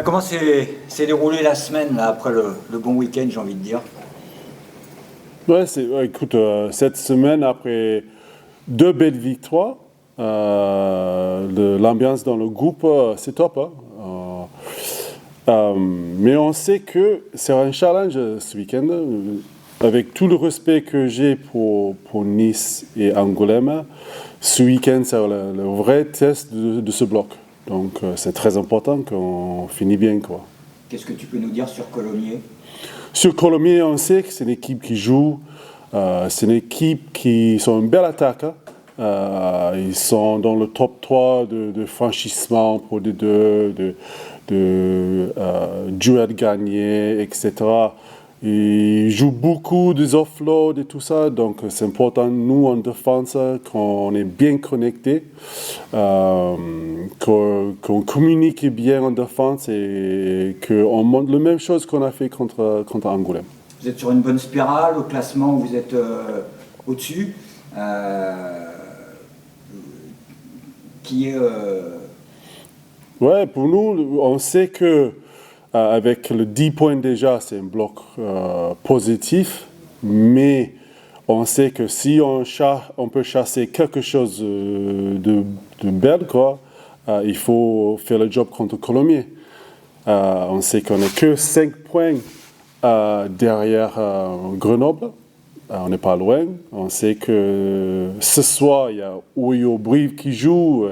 Comment s'est déroulée la semaine là, après le bon week-end, j'ai envie de dire? Écoute, cette semaine, après deux belles victoires, l'ambiance dans le groupe, c'est top, hein. Mais on sait que c'est un challenge ce week-end. Avec tout le respect que j'ai pour Nice et Angoulême, ce week-end, c'est le vrai test de ce bloc. Donc, c'est très important qu'on finisse bien, quoi. Qu'est-ce que tu peux nous dire sur Colomiers? Sur Colomiers, on sait que c'est une équipe qui joue. C'est une équipe qui sont une belle attaque, hein. Ils sont dans le top 3 de franchissement pour des deux, duels gagnés, etc. Ils jouent beaucoup des offloads et tout ça, donc c'est important, nous en défense, qu'on est bien connectés, qu'on communique bien en défense et qu'on montre la même chose qu'on a fait contre Angoulême. Vous êtes sur une bonne spirale, au classement vous êtes au-dessus, qui est... Ouais, pour nous, on sait que avec le 10 points déjà, c'est un bloc positif, mais on sait que si on peut chasser quelque chose de belle, quoi, il faut faire le job contre Colomiers. On sait qu'on n'est que 5 points derrière Grenoble. On n'est pas loin. On sait que ce soir, il y a Oyo Brive qui joue.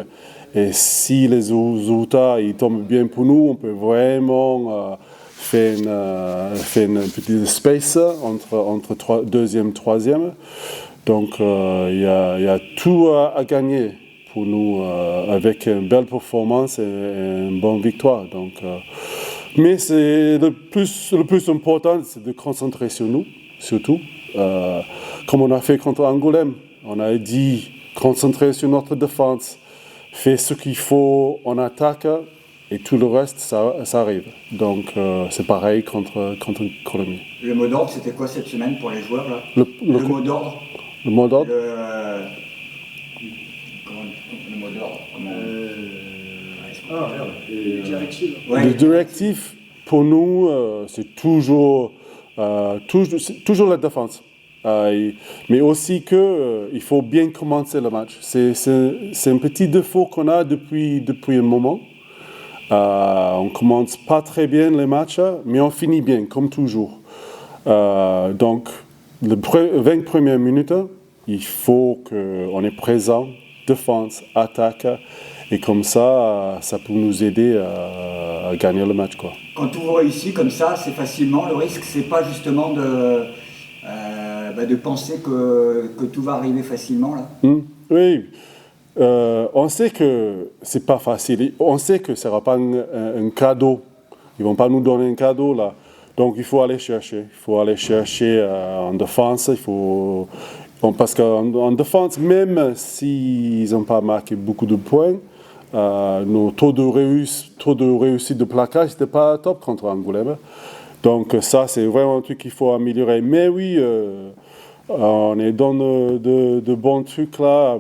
Et si les résultats ils tombent bien pour nous, on peut vraiment faire une petite space entre deuxième, troisième. Donc il y a tout à gagner pour nous avec une belle performance et une bonne victoire. Donc, mais c'est le plus important, c'est de concentrer sur nous, surtout. Comme on a fait contre Angoulême, on a dit concentrer sur notre défense, faire ce qu'il faut en attaque et tout le reste, ça arrive. Donc c'est pareil contre Colomiers. Le mot d'ordre, c'était quoi cette semaine pour les joueurs là? Le mot d'ordre? Le mot d'ordre? Le mot d'ordre les directives. Ouais. Les directives, pour nous, c'est toujours la défense. Mais aussi qu'il faut bien commencer le match. C'est un petit défaut qu'on a depuis un moment. On commence pas très bien les matchs, mais on finit bien, comme toujours. Donc, les 20 premières minutes, il faut qu'on est présent, défense, attaque, et comme ça peut nous aider à gagner le match, quoi. Quand tout réussit comme ça, c'est facilement, le risque, c'est pas justement de penser que tout va arriver facilement là. Oui, on sait que c'est pas facile. On sait que ce sera pas un cadeau. Ils vont pas nous donner un cadeau là. Donc il faut aller chercher. Il faut aller chercher en défense. Parce qu'en défense, même s'ils n'ont pas marqué beaucoup de points, nos taux de réussite de plaquage n'étaient pas top contre Angoulême. Donc ça, c'est vraiment un truc qu'il faut améliorer. Mais oui, on est dans de bons trucs là.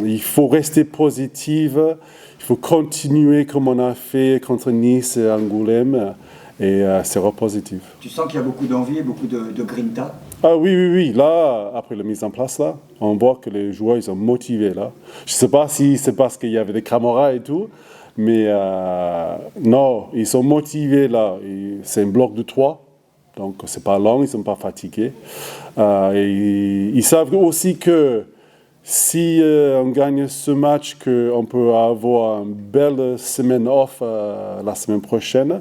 Il faut rester positif. Il faut continuer comme on a fait contre Nice et Angoulême. Et c'est positif. Tu sens qu'il y a beaucoup d'envie et beaucoup de grinta? Ah oui. Là, après la mise en place, là, on voit que les joueurs, ils sont motivés là. Je ne sais pas si c'est parce qu'il y avait des caméras et tout. Mais non, ils sont motivés là. C'est un bloc de 3, donc c'est pas long, ils ne sont pas fatigués. Et ils savent aussi que si on gagne ce match, qu'on peut avoir une belle semaine off la semaine prochaine.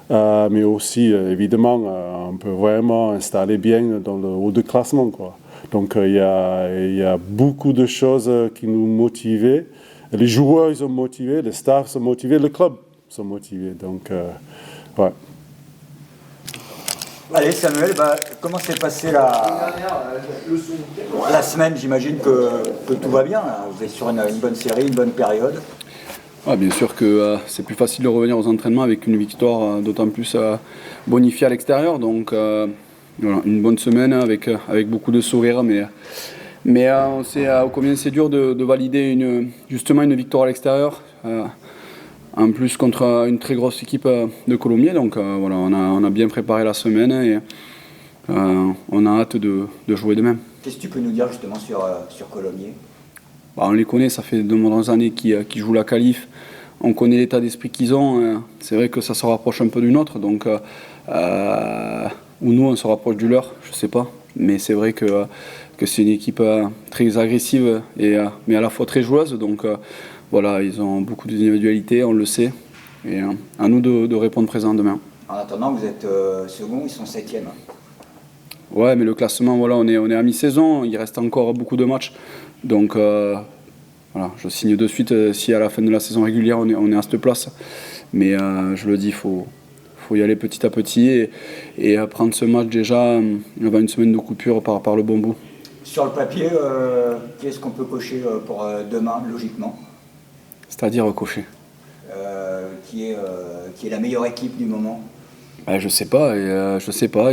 Mais aussi, évidemment, on peut vraiment installer bien dans le haut de classement, quoi. Donc il y a beaucoup de choses qui nous motivent. Les joueurs, ils sont motivés, les staffs sont motivés, le club sont motivés. Donc, ouais. Allez, Samuel, comment s'est passée la semaine? J'imagine que tout va bien, là. Vous êtes sur une bonne série, une bonne période. Ah, bien sûr que c'est plus facile de revenir aux entraînements avec une victoire d'autant plus bonifiée à l'extérieur. Donc, voilà, une bonne semaine avec beaucoup de sourires. Mais on sait combien c'est dur de valider justement une victoire à l'extérieur. en plus contre une très grosse équipe de Colomiers. Donc voilà, on a bien préparé la semaine et on a hâte de jouer demain. Qu'est-ce que tu peux nous dire justement sur Colomiers? On les connaît, ça fait de nombreuses années qu'ils jouent la qualif. On connaît l'état d'esprit qu'ils ont. C'est vrai que ça se rapproche un peu du nôtre. Donc, ou nous, on se rapproche du leur, je ne sais pas. Mais c'est vrai que c'est une équipe très agressive, mais à la fois très joueuse. Donc voilà, ils ont beaucoup d'individualité, on le sait. Et à nous de répondre présent demain. En attendant, vous êtes second, ils sont 7e. Ouais, mais le classement, voilà, on est à mi-saison. Il reste encore beaucoup de matchs. Donc voilà, je signe de suite si à la fin de la saison régulière on est à cette place. Mais je le dis, il faut y aller petit à petit et prendre ce match déjà avant une semaine de coupure par le bon bout. Sur le papier, qu'est-ce qu'on peut cocher pour demain, logiquement? C'est-à-dire cocher Qui est la meilleure équipe du moment? Je sais pas,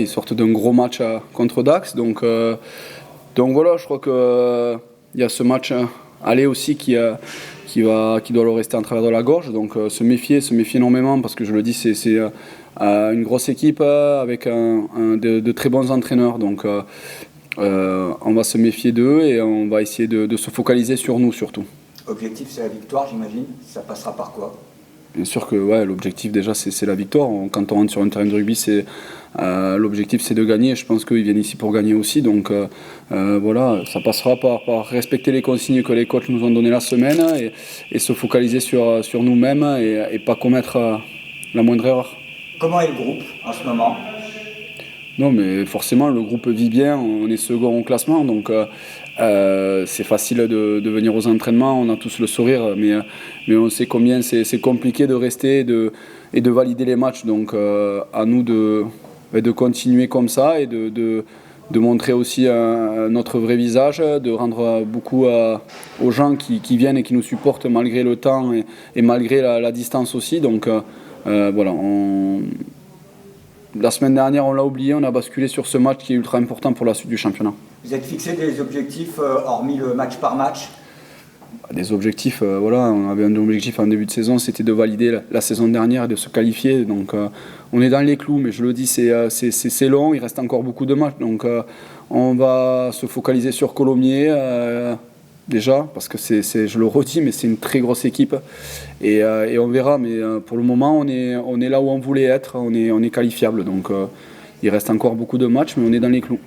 ils sortent d'un gros match contre Dax, donc voilà, je crois que il y a ce match aller aussi qui doit leur rester en travers de la gorge, donc se méfier énormément parce que je le dis, c'est une grosse équipe avec de très bons entraîneurs, donc on va se méfier d'eux et on va essayer de se focaliser sur nous surtout. Objectif, c'est la victoire, j'imagine. Ça passera par quoi? Bien sûr que l'objectif déjà c'est la victoire. Quand on rentre sur un terrain de rugby, l'objectif c'est de gagner. Je pense qu'ils viennent ici pour gagner aussi. Donc voilà, ça passera par respecter les consignes que les coachs nous ont données la semaine et se focaliser sur nous-mêmes et pas commettre la moindre erreur. Comment est le groupe en ce moment? Non, mais forcément le groupe vit bien. On est second au classement, donc c'est facile de venir aux entraînements, on a tous le sourire, mais on sait combien c'est compliqué de rester et de valider les matchs. Donc à nous de continuer comme ça et de montrer aussi notre vrai visage, de rendre beaucoup aux gens qui viennent et qui nous supportent malgré le temps et malgré la distance aussi. Donc voilà, la semaine dernière on l'a oublié, on a basculé sur ce match qui est ultra important pour la suite du championnat. Vous êtes fixé des objectifs hormis le match par match? Des objectifs, voilà, on avait un objectif en début de saison, c'était de valider la saison dernière et de se qualifier. Donc on est dans les clous, mais je le dis, c'est long, il reste encore beaucoup de matchs. Donc on va se focaliser sur Colomiers déjà, parce que je le redis, mais c'est une très grosse équipe. Et on verra, mais pour le moment, on est là où on voulait être, on est qualifiable. Donc il reste encore beaucoup de matchs, mais on est dans les clous.